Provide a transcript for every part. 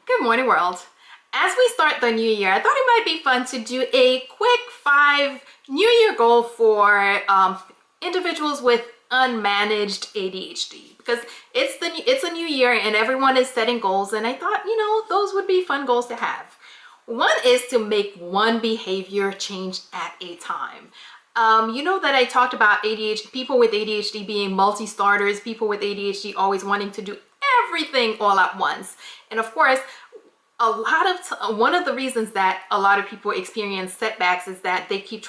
Good morning, world. As we start the new year, I thought it might be fun to do a quick 5 New Year goal for individuals with unmanaged ADHD, because it's a new year and everyone is setting goals, and I thought, those would be fun goals to have. One is to make one behavior change at a time. You know that I talked about ADHD, people with ADHD being multi-starters, people with ADHD always wanting to do everything all at once. And of course, one of the reasons that a lot of people experience setbacks is that they keep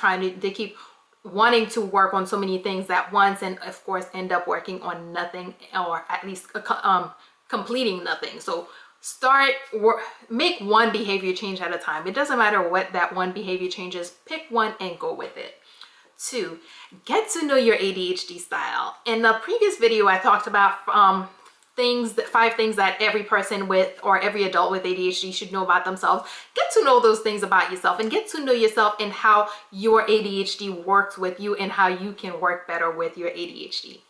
wanting to work on so many things at once, and of course end up working on nothing, or at least completing nothing. So make one behavior change at a time. It doesn't matter what that one behavior change is, pick one and go with it. 2, get to know your ADHD style. In the previous video, I talked about 5 things that every person with, or every adult with ADHD should know about themselves. Get to know those things about yourself and get to know yourself and how your ADHD works with you and how you can work better with your ADHD.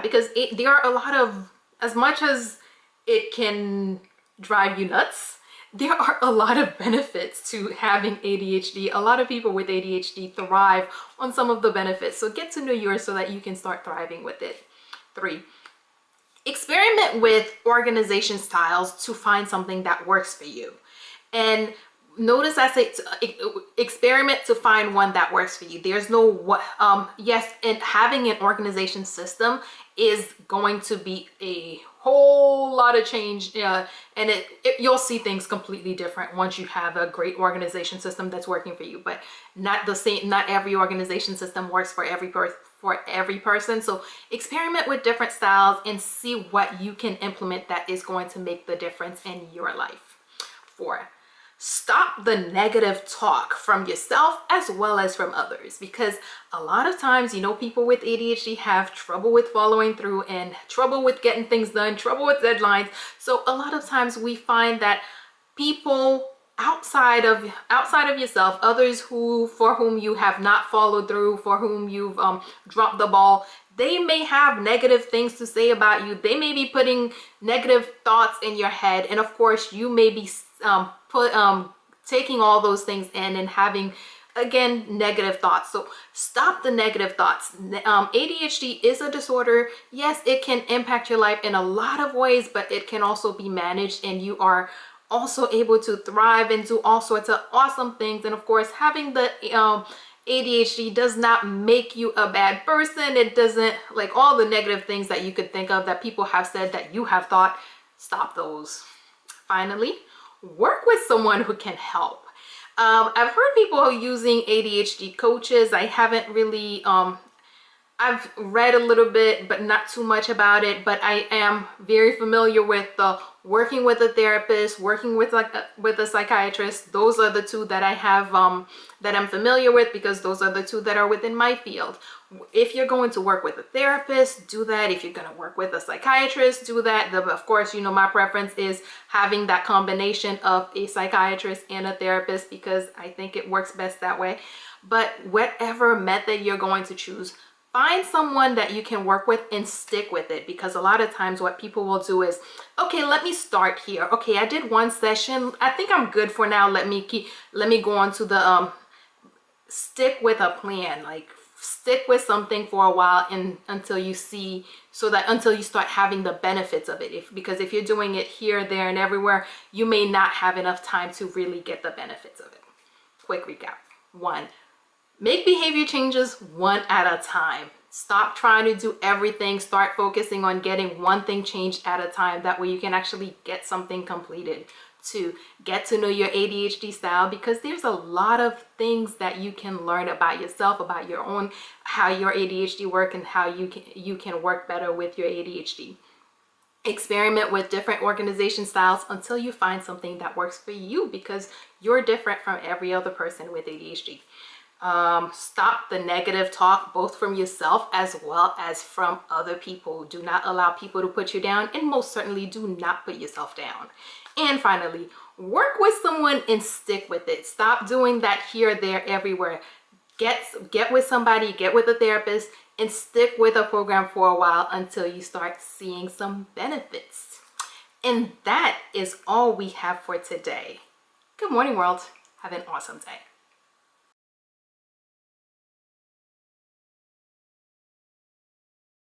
Because there are a lot of, as much as it can drive you nuts, there are a lot of benefits to having ADHD. A lot of people with ADHD thrive on some of the benefits. So get to know yours so that you can start thriving with it. 3, experiment with organization styles to find something that works for you. And notice I say experiment to find one that works for you. There's no yes, and having an organization system is going to be a whole lot of change, and you'll see things completely different once you have a great organization system that's working for you. But not every organization system works for every person. So experiment with different styles and see what you can implement that is going to make the difference in your life. 4, stop the negative talk from yourself as well as from others, because a lot of times, people with ADHD have trouble with following through and trouble with getting things done, trouble with deadlines. So a lot of times we find that people outside of yourself, others for whom you have not followed through, for whom you've dropped the ball, they may have negative things to say about you. They may be putting negative thoughts in your head, and of course you may be taking all those things in and having, again, negative thoughts. So stop the negative thoughts. ADHD is a disorder. Yes, it can impact your life in a lot of ways, but it can also be managed, and you are also able to thrive and do all sorts of awesome things. And of course, having the ADHD does not make you a bad person. It doesn't, like all the negative things that you could think of that people have said that you have thought, stop those. Finally, work with someone who can help. I've heard people using ADHD coaches. I haven't really, I've read a little bit, but not too much about it, but I am very familiar with working with a therapist, working with a psychiatrist. Those are the 2 that I have, that I'm familiar with, because those are the 2 that are within my field. If you're going to work with a therapist, do that. If you're going to work with a psychiatrist, do that. Of course, my preference is having that combination of a psychiatrist and a therapist, because I think it works best that way. But whatever method you're going to choose, find someone that you can work with and stick with it, because a lot of times what people will do is, okay, let me start here. Okay, I did 1 session. I think I'm good for now. Let me go on to the stick with a plan. Like, stick with something for a while until you start having the benefits of it. Because if you're doing it here, there, and everywhere, you may not have enough time to really get the benefits of it. Quick recap. 1, make behavior changes one at a time. Stop trying to do everything. Start focusing on getting one thing changed at a time. That way you can actually get something completed. 2, get to know your ADHD style, because there's a lot of things that you can learn about yourself, about your own, how your ADHD work, and how you can work better with your ADHD. Experiment with different organization styles until you find something that works for you, because you're different from every other person with ADHD. Stop the negative talk, both from yourself as well as from other people. Do not allow people to put you down, and most certainly do not put yourself down. And finally, work with someone and stick with it. Stop doing that here, there, everywhere. Get with somebody, get with a therapist, and stick with a program for a while until you start seeing some benefits. And that is all we have for today. Good morning, world. Have an awesome day.